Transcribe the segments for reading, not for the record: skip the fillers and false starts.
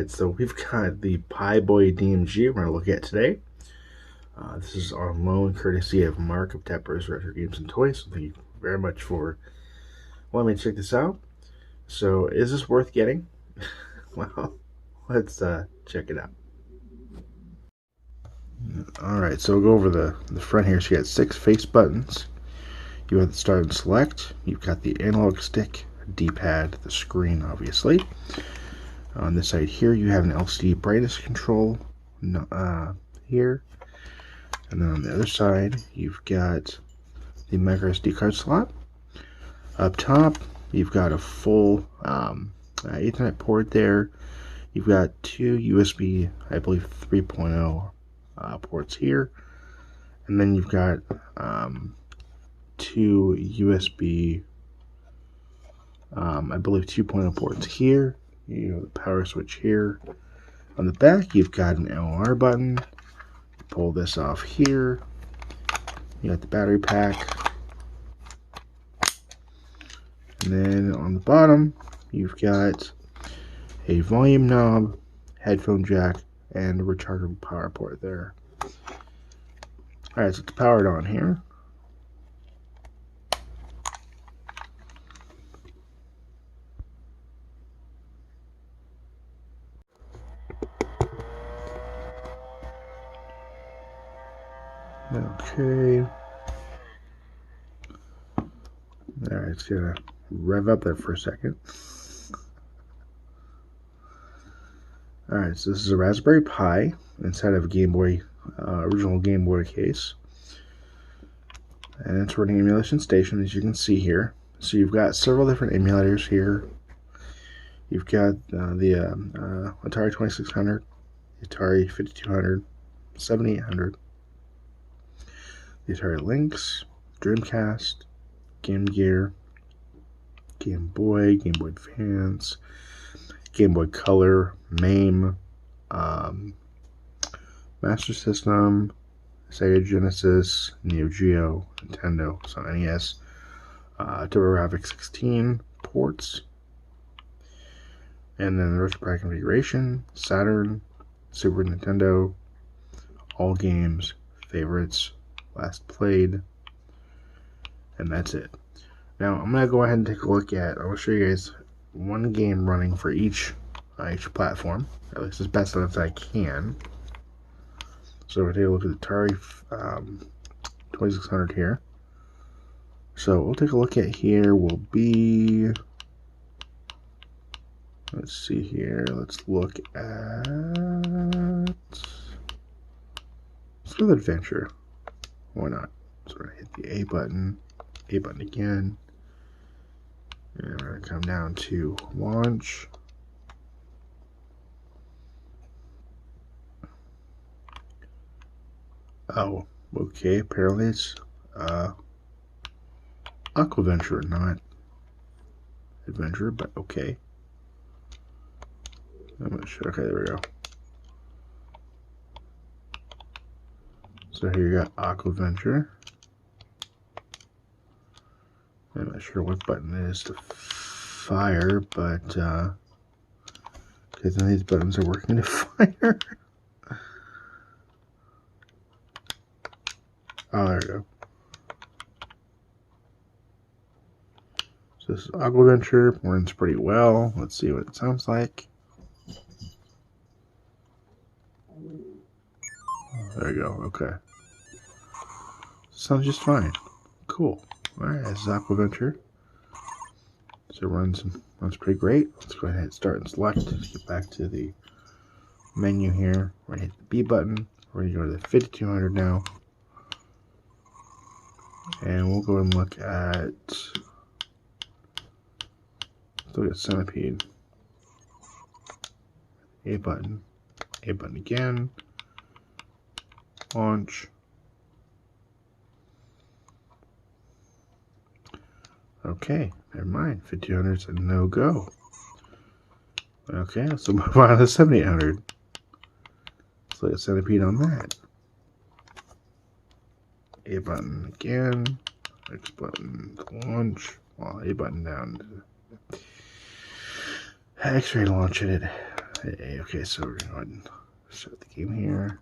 Alright, so we've got the PiBoy DMG we're going to look at today. This is on loan courtesy of Mark of Tepper's Retro Games and Toys. So thank you very much for letting me check this out. So, is this worth getting? Well, let's check it out. Alright, so we'll go over the front here. So you got 6 face buttons. You have the start and select. You've got the analog stick, D-pad, the screen obviously. On this side here, you have an LCD brightness control here. And then on the other side, you've got the micro SD card slot. Up top, you've got a full Ethernet port there. You've got 2 USB, I believe 3.0 ports here. And then you've got 2 USB, I believe 2.0 ports here. You have the power switch here. On the back, you've got an LR button. Pull this off here. You got the battery pack. And then on the bottom, you've got a volume knob, headphone jack, and a rechargeable power port there. Alright, so it's powered on here. Okay. Alright, it's gonna rev up there for a second. Alright, so this is a Raspberry Pi inside of a Game Boy, original Game Boy case. And it's running Emulation Station, as you can see here. So you've got several different emulators here. You've got the Atari 2600, Atari 5200, 7800, the Atari Lynx, Dreamcast, Game Gear, Game Boy Advance, Game Boy Color, MAME, Master System, Sega Genesis, NeoGeo, Nintendo, so NES, TurboGrafx 16 ports, and then the retro pack configuration, Saturn, Super Nintendo, all games, favorites, last played, and that's it. Now I'm gonna go ahead and take a look at. I will show you guys one game running for each platform, at least as best as I can. So we'll take a look at the Atari 2600 here. So we'll take a look at here. Will be. Let's see here. Let's look at. Let's go with Adventure. Why not? So we're going to hit the A button again. And we're going to come down to Launch. Oh, okay. Apparently it's Aquaventure, not Adventure, but okay. I'm not sure. Okay, there we go. So here you got Aquaventure. I'm not sure what button it is to fire, but because none of these buttons are working to fire. Oh, there we go. So this is Aquaventure. Runs pretty well. Let's see what it sounds like. There you go. Okay. Sounds just fine. Cool. Alright, this is Aquaventure. So it runs pretty great. Let's go ahead and hit start and select. Let's get back to the menu here. We're going to hit the B button. We're going to go to the 5200 now. And we'll go and look at Centipede. A button again. Launch. Okay, never mind. 5200 is a no-go. Okay, let's move on to the 7800. Let's look at Centipede on that. A button again. X button to launch. Well, A button down to X-ray launch it. Hey, okay, so we're going to go ahead and start the game here.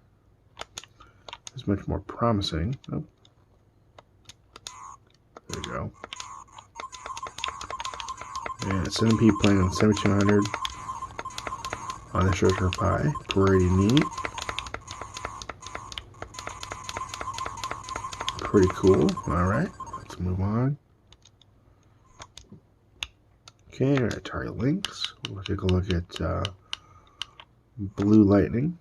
It's much more promising. Oh, there we go. And 7P playing on 7200 on the Raspberry Pi. Pretty neat. Pretty cool. Alright, let's move on. Okay, we're at Target Links. We'll take a look at Blue Lightning.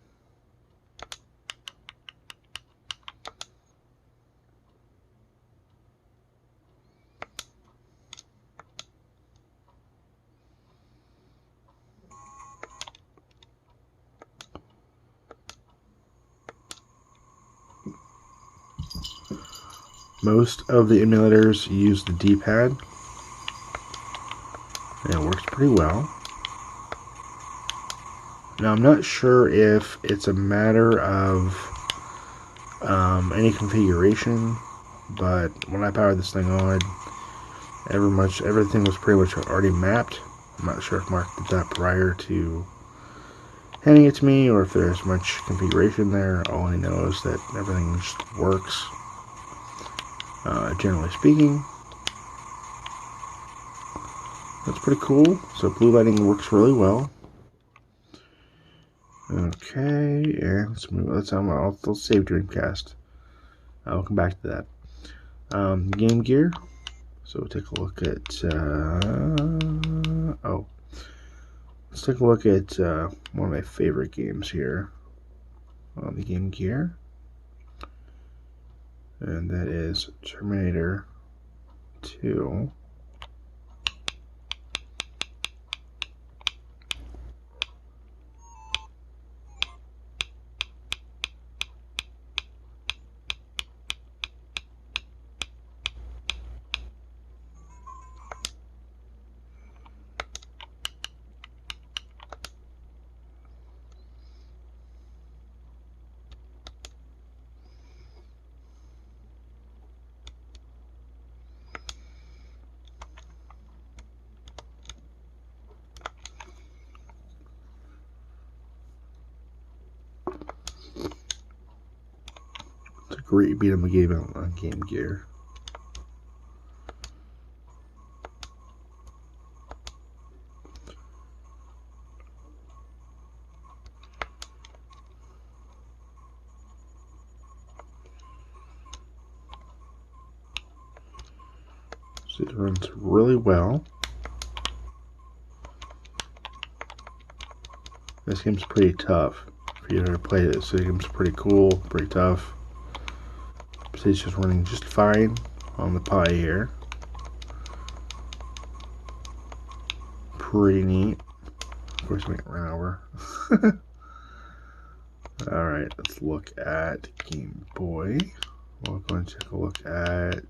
Most of the emulators use the D-pad, and it works pretty well. Now, I'm not sure if it's a matter of any configuration, but when I powered this thing on, everything was pretty much already mapped. I'm not sure if Mark did that prior to handing it to me, or if there's much configuration there. All I know is that everything just works. Generally speaking, that's pretty cool. So Blue Lightning works really well. Okay, and let's move. I'll save Dreamcast. I'll come back to that. Game Gear. So we'll take a look at. Let's take a look at one of my favorite games here on the Game Gear. And that is Terminator 2. It's a great beat 'em up game on Game Gear. So it runs really well. This game's pretty tough. If you ever played it, this game's pretty cool, pretty tough. It's just running just fine on the Pi here. Pretty neat. Of course, we can run over. Alright, let's look at Game Boy. We'll go and take a look at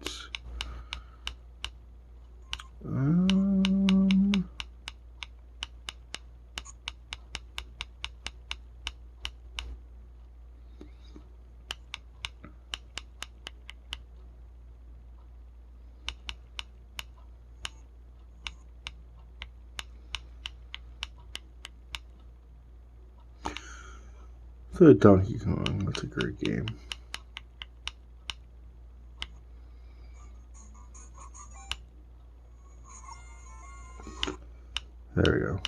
so Donkey Kong. That's a great game. There we go.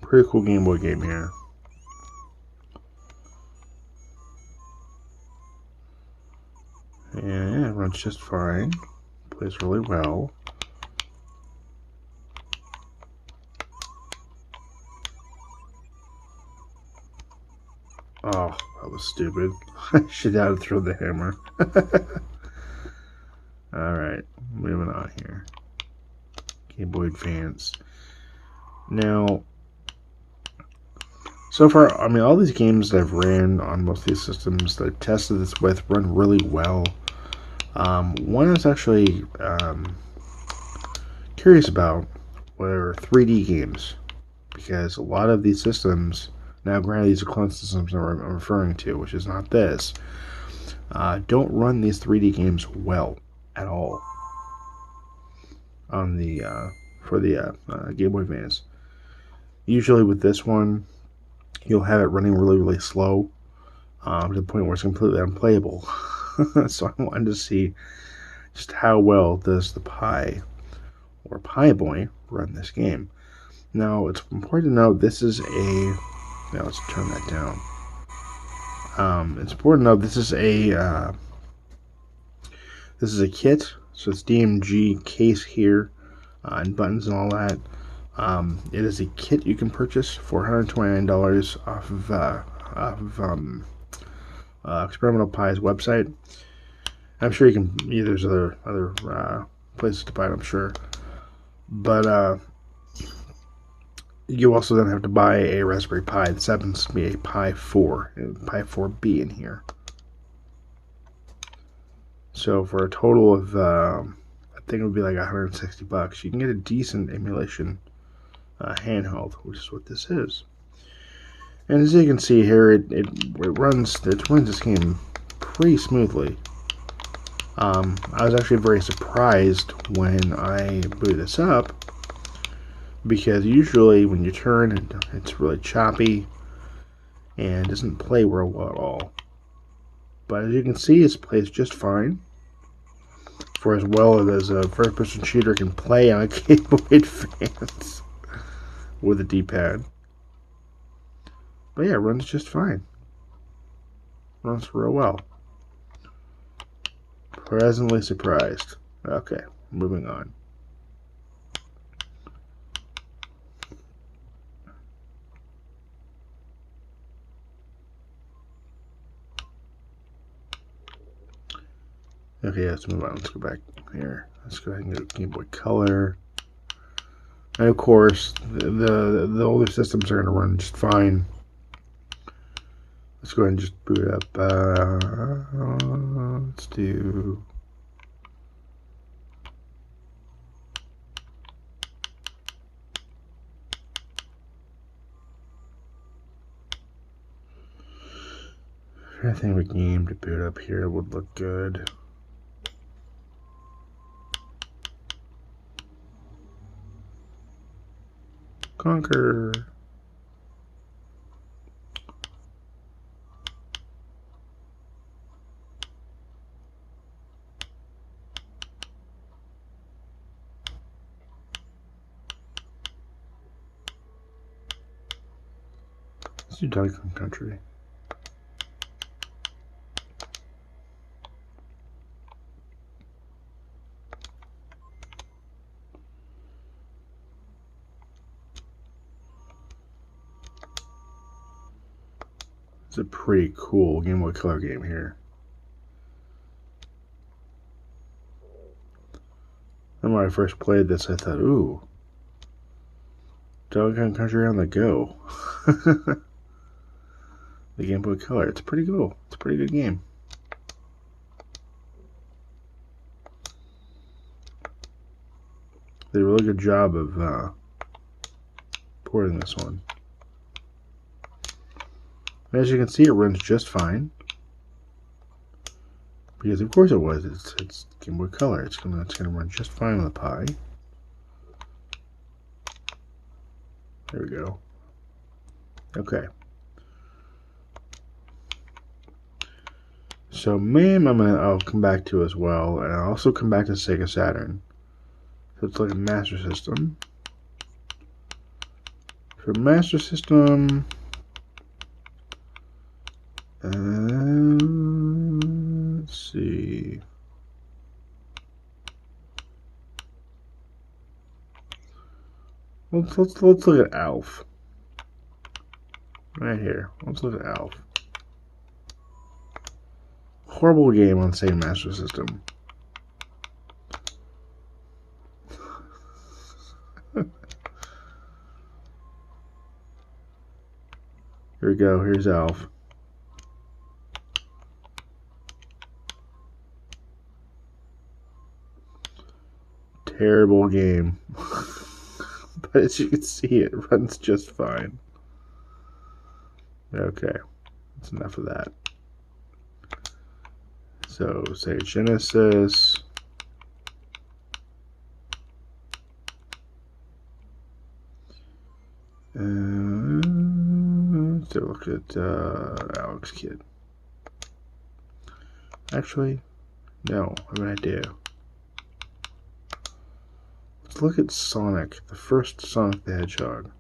Pretty cool Game Boy game here. And it runs just fine. Plays really well. Oh, that was stupid. I should have thrown the hammer. Alright, moving on here. Game Boy Advance. Now, so far, I mean, all these games that I've ran on most of these systems that I've tested this with run really well. One I was actually curious about were 3D games, because a lot of these systems, now granted these are clone systems I'm referring to, which is not this, don't run these 3D games well at all on the for the Game Boy Advance. Usually with this one, you'll have it running really slow, to the point where it's completely unplayable. So I wanted to see just how well does the Pi or PiBoy run this game. Now it's important to note this is a. Now let's turn that down. It's important to note this is a kit, so it's DMG Case here, and buttons and all that. It is a kit you can purchase for $129 off of Experimental Pi's website. I'm sure you can. There's other places to buy it, I'm sure, but you also then have to buy a Raspberry Pi. This happens to be a Pi 4, Pi 4B in here. So for a total of, I think it would be like $160, you can get a decent emulation handheld, which is what this is. And as you can see here, it runs this game pretty smoothly. I was actually very surprised when I booted this up, because usually when you turn, it's really choppy and doesn't play real well at all. But as you can see, it plays just fine, for as well as a first-person shooter can play on a Game Boy Advance with a D-pad. But yeah, it runs just fine. Runs real well. Pleasantly surprised. Okay, moving on. Okay, let's move on. Let's go back here. Let's go ahead and go to Game Boy Color. And of course, the older systems are going to run just fine. Let's go ahead and just boot up. Let's do. I think a game to boot up here would look good. Conquer. Let's do Donkey Kong Country. It's a pretty cool Game Boy Color game here. And when I first played this, I thought, ooh, Donkey Kong Country on the go. The Game Boy Color. It's pretty cool. It's a pretty good game. They did a really good job of porting this one. As you can see, it runs just fine, because of course it was. It's Game Boy Color. It's gonna run just fine on the Pi. There we go. Okay. So MAME I'll come back to as well, and I'll also come back to Sega Saturn. So it's like a Master System. For Master System, let's see. Let's look at Alf. Right here. Let's look at Alf. Horrible game on Sega Master System. Here we go. Here's Alf. terrible game. But as you can see, it runs just fine. Okay, that's enough of that. So, Sega Genesis. Let's look at Alex Kidd. Actually, no, I have an idea. Let's look at Sonic, the first Sonic the Hedgehog.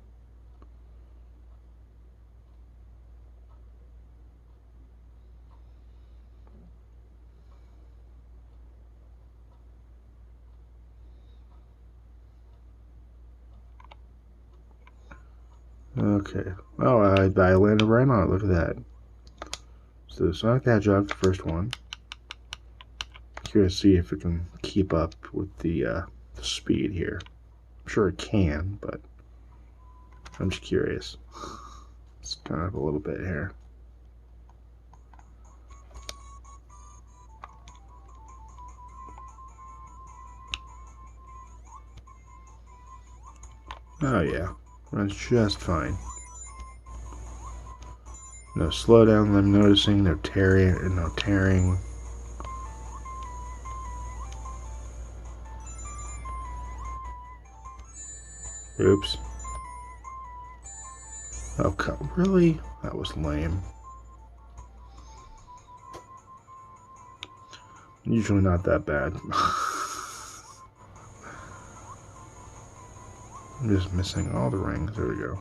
Okay. Oh, I landed right on it. Look at that. So Sonic the Hedgehog, the first one. Curious to see if it can keep up with the speed here. I'm sure it can, but I'm just curious. Let's turn up a little bit here. Oh yeah, runs just fine. No slowdown I'm noticing, no tearing. Oops. Oh, really? That was lame. Usually not that bad. I'm just missing all the rings. There we go.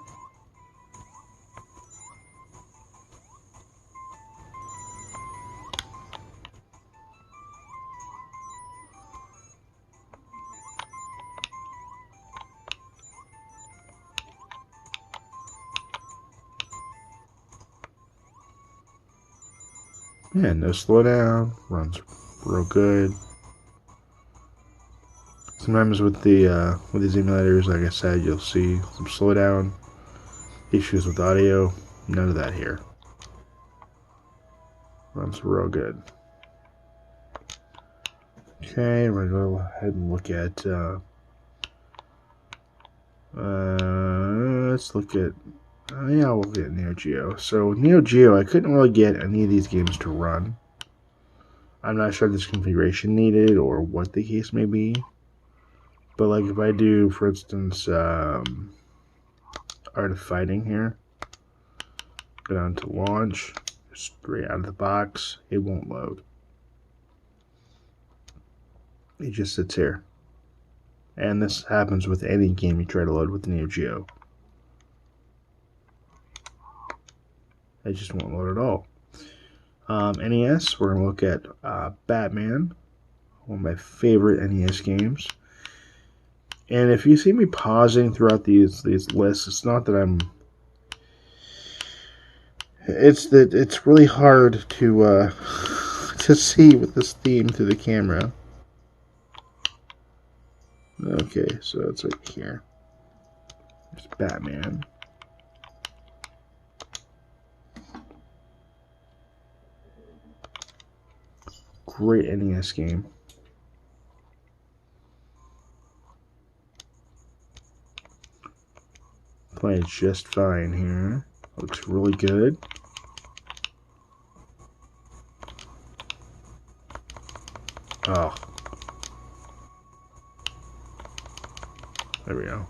Yeah, no slowdown. Runs real good. Sometimes with these emulators, like I said, you'll see some slowdown, issues with audio. None of that here. Runs real good. Okay, we're gonna go ahead and look at. Let's look at. Yeah, we'll look at NeoGeo. So NeoGeo, I couldn't really get any of these games to run. I'm not sure if there's configuration needed or what the case may be. But like if I do, for instance, Art of Fighting here, go down to launch, straight out of the box, it won't load. It just sits here. And this happens with any game you try to load with NeoGeo. It just won't load at all. NES, we're going to look at Batman, one of my favorite NES games. And if you see me pausing throughout these lists, it's not that I'm... It's that it's really hard to to see with this theme through the camera. Okay, so it's right here. There's Batman. Great NES game. Playing just fine here. Looks really good. Oh. There we go.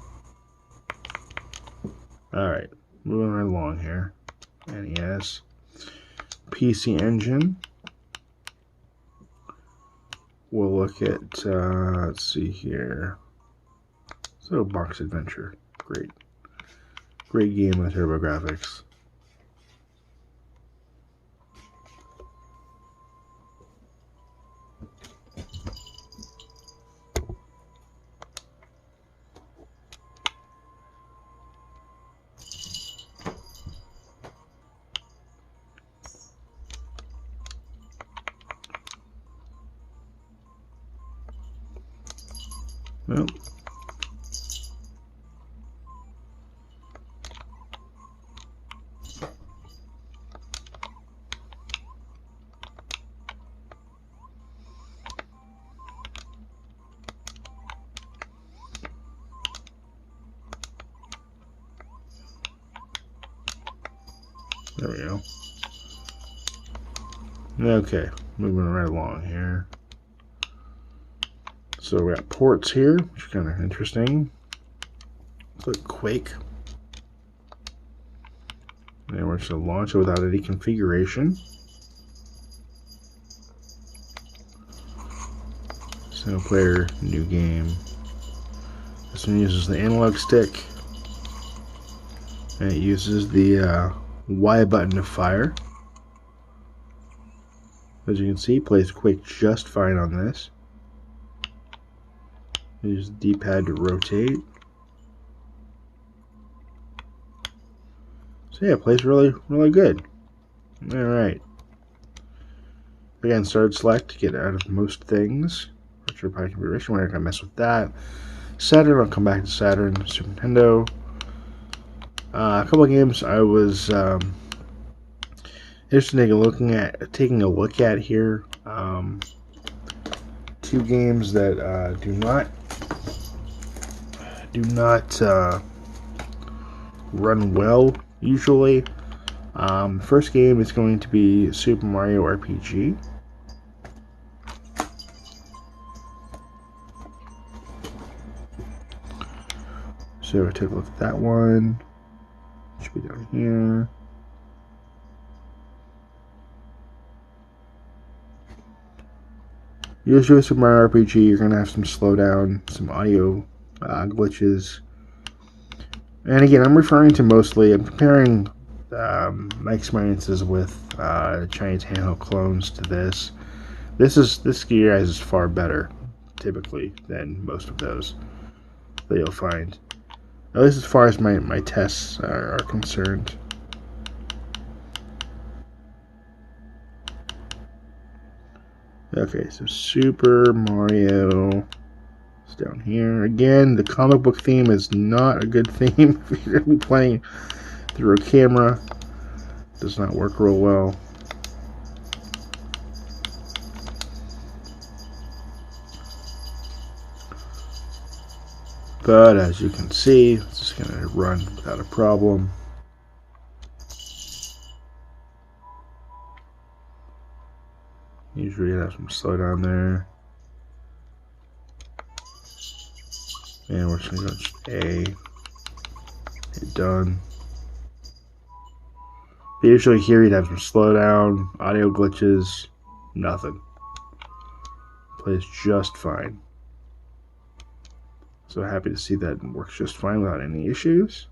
Alright, moving right along here. NES. PC Engine. We'll look at, let's see here. So, Box Adventure. Great. Great game with TurboGrafx. Well, There we go. Okay, moving right along here. So we got ports here, which is kind of interesting. It's like Quake. And we're just going to launch it without any configuration. Single player, new game. This one uses the analog stick. And it uses the Y button to fire. As you can see, plays Quake just fine on this. Use the D-pad to rotate. So yeah, it plays really good. Alright. Again, start select to get out of most things. Virtual Pi configuration, we're not going to mess with that. Saturn, I'll come back to Saturn. Super Nintendo. A couple of games I was interested in taking a look at here. Two games that do not run well usually. First game is going to be Super Mario RPG. So I took a look at that one. Should be down here. Usually with Super Mario RPG, you're going to have some slowdown, some audio glitches. And again, I'm comparing my experiences with Chinese handheld clones to this. This gear is far better, typically, than most of those that you'll find. At least as far as my tests are concerned. Okay, so Super Mario is down here. Again, the comic book theme is not a good theme if you're going to be playing through a camera. It does not work real well. But as you can see, it's just going to run without a problem. Usually you have some slowdown there. And we're just going to go A. Hit done. But usually here you'd have some slowdown, audio glitches, nothing. Plays just fine. So happy to see that it works just fine without any issues.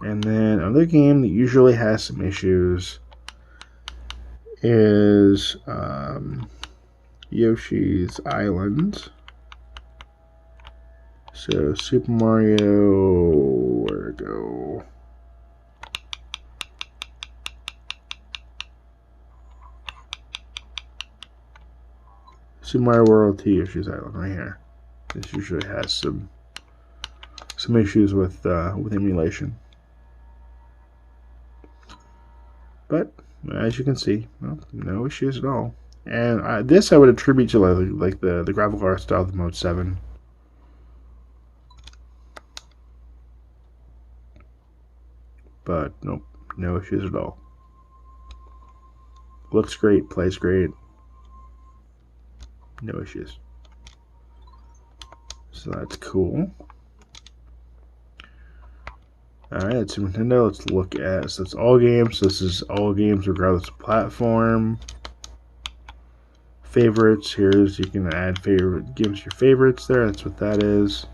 And then another game that usually has some issues is Yoshi's Island. So Super Mario, where to go? Super Mario World to Yoshi's Island right here. This usually has some issues with emulation, but as you can see, well, no issues at all. And this I would attribute to like the graphical art style of Mode 7. But nope, no issues at all. Looks great, plays great, no issues. So that's cool. Alright, that's Super Nintendo. Let's look at, so it's all games. So this is all games regardless of platform. Favorites, here's, you can add favorite, give us your favorites there. That's what that is.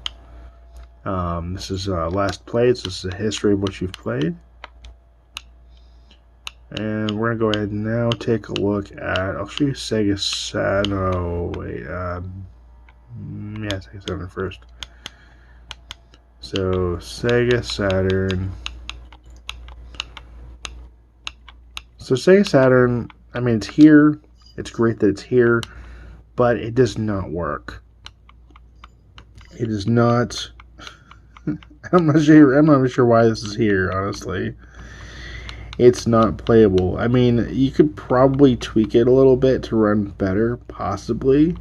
This is last played, so this is a history of what you've played. And we're going to go ahead and now take a look at, I'll show you Sega Saturn. Oh, wait. Yeah, Sega Saturn first. So, Sega Saturn. So, Sega Saturn, I mean, it's here. It's great that it's here, but it does not work. It is not. I'm not sure why this is here, honestly. It's not playable. I mean, you could probably tweak it a little bit to run better, possibly.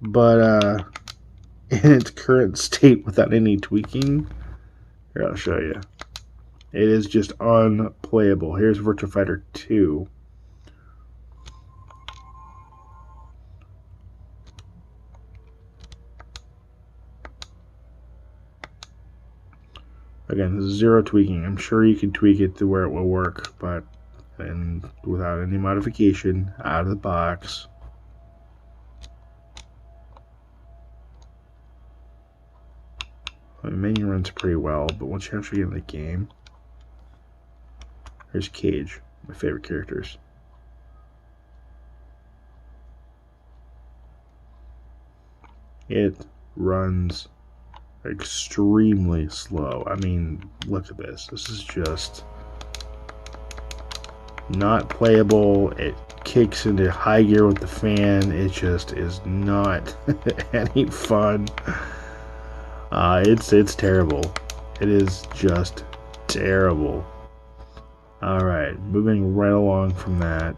But in its current state, without any tweaking, here, I'll show you. It is just unplayable. Here's Virtua Fighter 2. Again, this is zero tweaking. I'm sure you can tweak it to where it will work, but and without any modification, out of the box. The menu runs pretty well, but once you actually get in the game, there's Cage, my favorite characters. It runs extremely slow. I mean, look at this. This is just not playable. It kicks into high gear with the fan. It just is not any fun. It's terrible. It is just terrible. Alright, moving right along from that.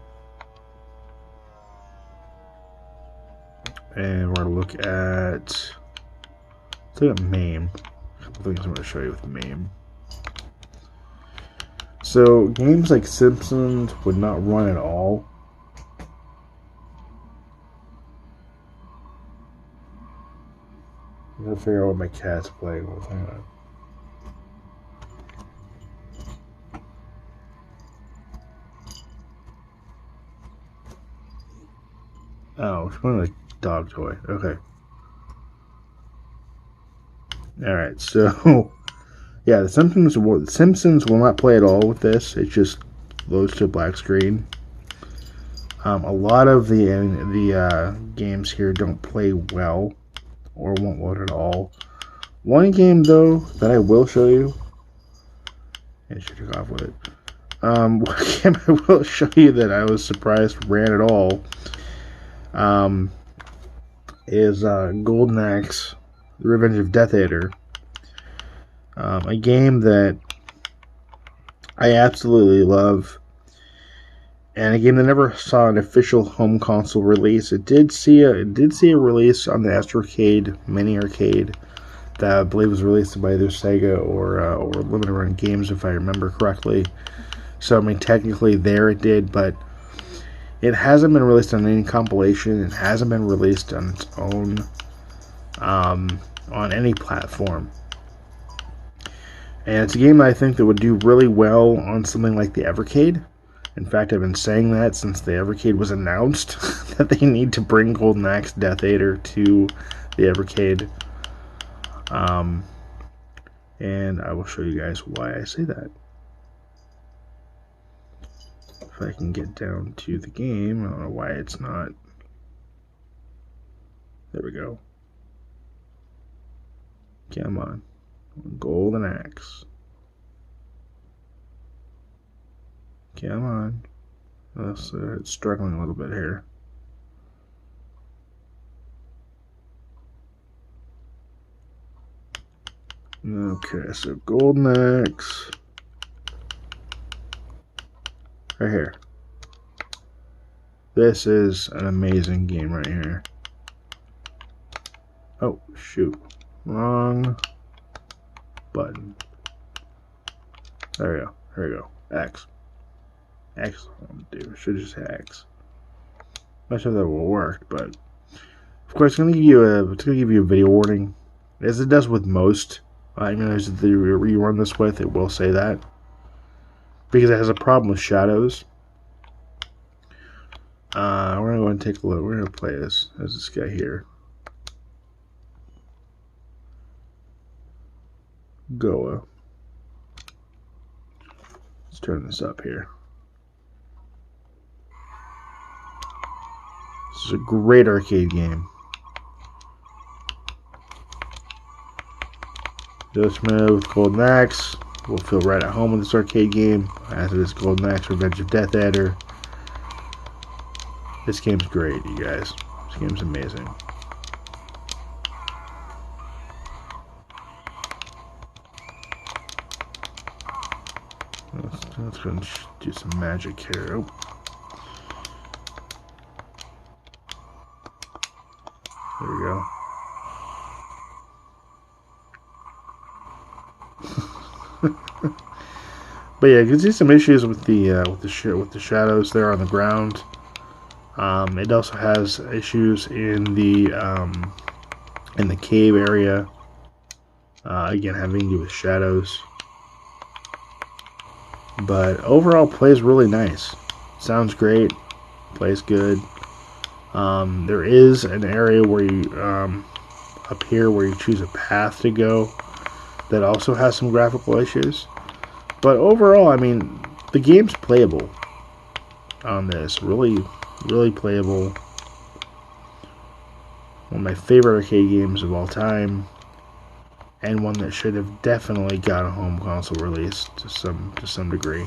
And we're going to look at... let's look at MAME. A couple things I'm going to show you with MAME. So, games like Simpsons would not run at all. I'm going to figure out what my cat's playing with. Hang on. Oh, it's one of the dog toy. Okay. Alright, so yeah, the Simpsons will not play at all with this. It just loads to black screen. A lot of the games here don't play well or won't load at all. One game though that I will show you, and should take off with it. One game I will show you that I was surprised ran at all. Is Golden Axe, The Revenge of Death Adder. A game that I absolutely love, and a game that never saw an official home console release. It did see a release on the Astrocade Mini Arcade that I believe was released by either Sega or Limited Run Games, if I remember correctly. So I mean, technically there it did, but it hasn't been released on any compilation. It hasn't been released on its own on any platform. And it's a game that I think that would do really well on something like the Evercade. In fact, I've been saying that since the Evercade was announced that they need to bring Golden Axe Death Adder to the Evercade. And I will show you guys why I say that. If I can get down to the game, I don't know why it's not. There we go. Come on. Golden Axe. Come on. It's struggling a little bit here. Okay, so Golden Axe. Right here. This is an amazing game right here. Oh, shoot. Wrong button. There we go. There we go. X. X. Should just say X. Not sure that will work, but of course it's gonna give you a video warning, as it does with most emulators that you run this with. It will say that because it has a problem with shadows. We're gonna go and take a look. We're gonna play as this guy here. Goa. Let's turn this up here. This is a great arcade game. Just move Golden Axe. We'll feel right at home with this arcade game. As it is Golden Axe Revenge of Death Adder. This game's great, you guys. This game's amazing. Let's go and do some magic here. Oh. There we go. But yeah, you can see some issues with the shadows there on the ground. It also has issues in the cave area. Again, having to do with shadows. But overall, plays really nice. Sounds great. Plays good. There is an area where you up here where you choose a path to go that also has some graphical issues. But overall, I mean, the game's playable on this. Really, really playable. One of my favorite arcade games of all time, and one that should have definitely got a home console release to some degree.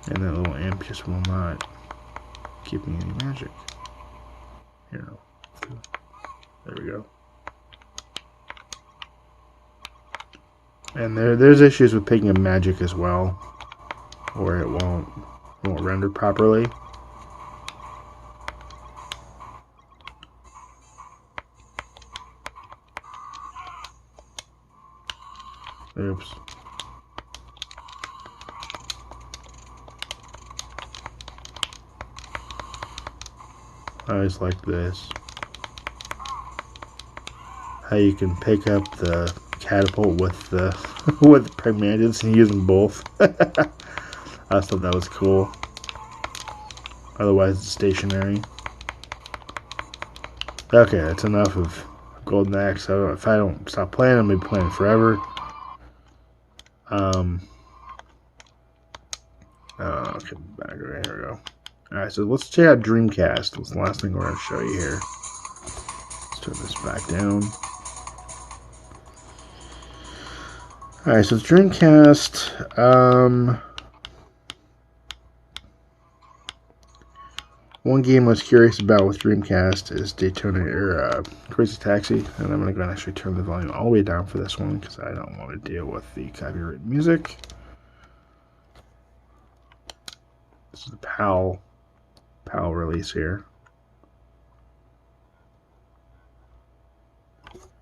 And that little imp just will not give me any magic. Here, there we go. And there's issues with picking up magic as well, or it won't render properly. Oops. I always like this. How you can pick up the catapult with the with the pragmatics and using both. I thought that was cool. Otherwise, it's stationary. Okay, that's enough of Golden Axe. If I don't stop playing, I'm gonna be playing forever. Okay, back right here we go. Alright, so let's check out Dreamcast. That's the last thing we're going to show you here. Let's turn this back down. Alright, so it's Dreamcast. One game I was curious about with Dreamcast is Daytona or Crazy Taxi. And I'm going to go and actually turn the volume all the way down for this one because I don't want to deal with the copyright music. This is the PAL release here.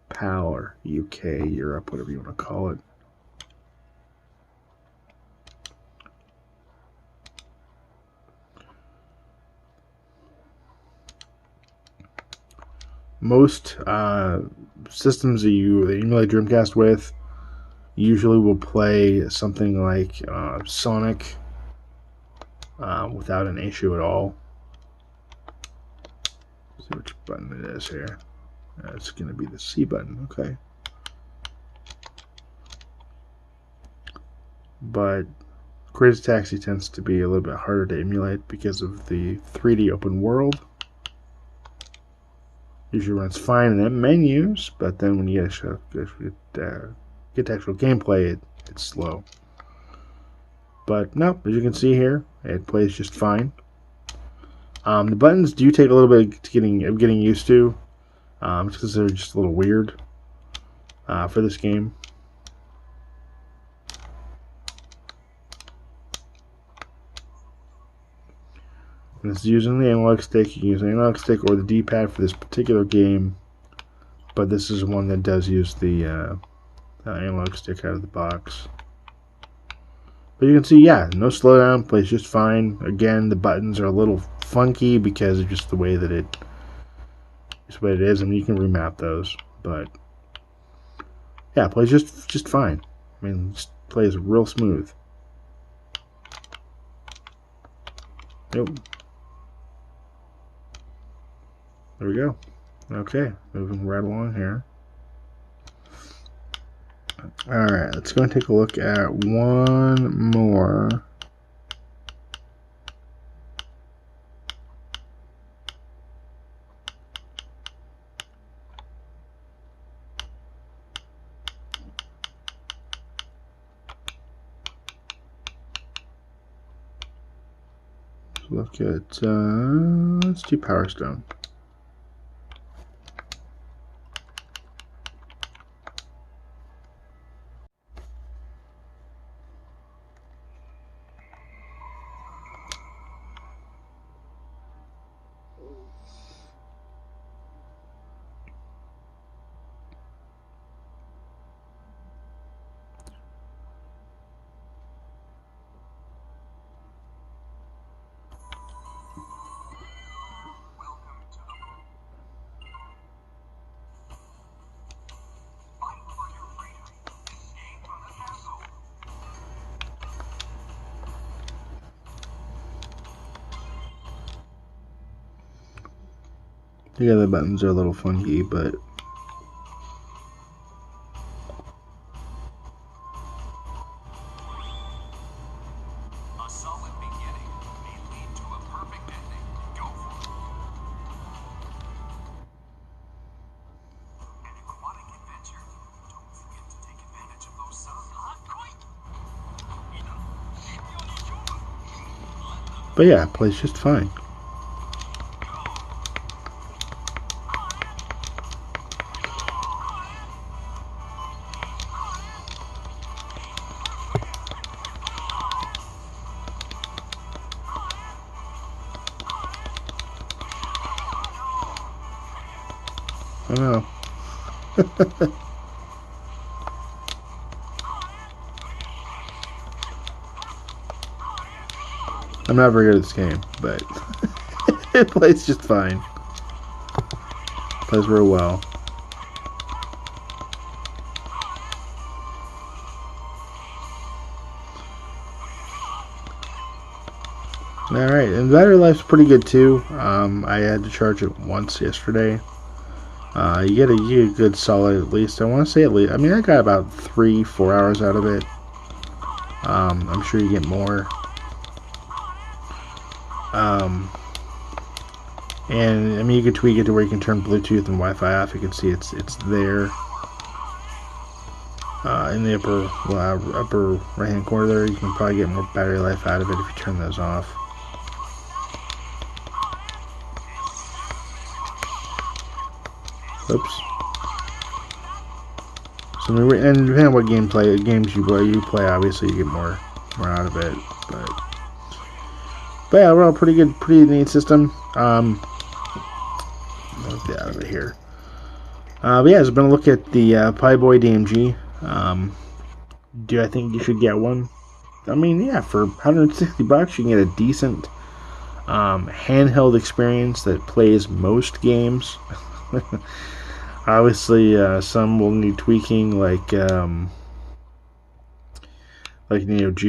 PAL or UK, Europe, whatever you want to call it. Most systems that you emulate Dreamcast with usually will play something like Sonic without an issue at all. Let's see which button it is here. It's going to be the C button, okay. But Crazy Taxi tends to be a little bit harder to emulate because of the 3D open world. Usually runs fine in the menus, but then when you get to actual gameplay, it's slow. But no, as you can see here, it plays just fine. The buttons do take a little bit of getting used to, because they're just a little weird for this game. And it's using the analog stick. You can use the analog stick or the D-pad for this particular game, but this is one that does use the analog stick out of the box. But you can see, yeah, no slowdown, plays just fine. Again, the buttons are a little funky because of just the way that it is. I mean, you can remap those, but yeah, plays just fine. I mean, just plays real smooth. Yep. There we go. Okay, moving right along here. Alright, let's go and take a look at one more. Look at, let's do Power Stone. The other buttons are a little funky, but a solid beginning may lead to a perfect ending. Go for it. An aquatic adventure. Don't forget to take advantage of those hot Quake. but yeah, it plays just fine. I know. I'm not very good at this game, but it plays just fine. Plays real well. Alright, and battery life's pretty good too. I had to charge it once yesterday. You get a good solid, at least. I want to say at least. I mean, I got about 3-4 hours out of it. I'm sure you get more. And I mean, you can tweak it to where you can turn Bluetooth and Wi-Fi off. You can see it's there in the upper right-hand corner there. You can probably get more battery life out of it if you turn those off. Oops. So, and depending on what games you play, obviously you get more out of it. But yeah, overall, pretty good, pretty neat system. Let's get out of it here. But yeah, it's been a look at the PiBoy DMG. Do I think you should get one? I mean, yeah, for $160, you can get a decent handheld experience that plays most games. Obviously, some will need tweaking, like NeoGeo,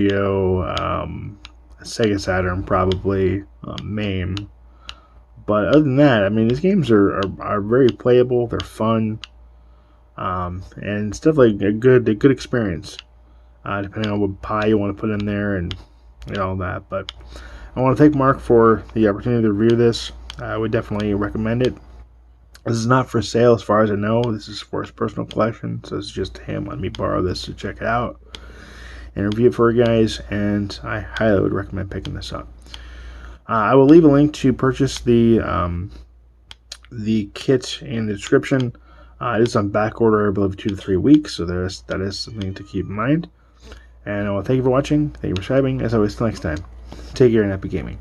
Sega Saturn, probably MAME. But other than that, I mean, these games are very playable. They're fun, and it's definitely a good experience, depending on what pie you want to put in there and all that. But I want to thank Mark for the opportunity to review this. I would definitely recommend it. This is not for sale as far as I know. This is for his personal collection, so it's just him letting me borrow this to check it out and review it for you guys, and I highly would recommend picking this up. I will leave a link to purchase the kit in the description. It is on back order, I believe, 2 to 3 weeks, so that is something to keep in mind. And I want to thank you for watching. Thank you for subscribing. As always, till next time, take care and happy gaming.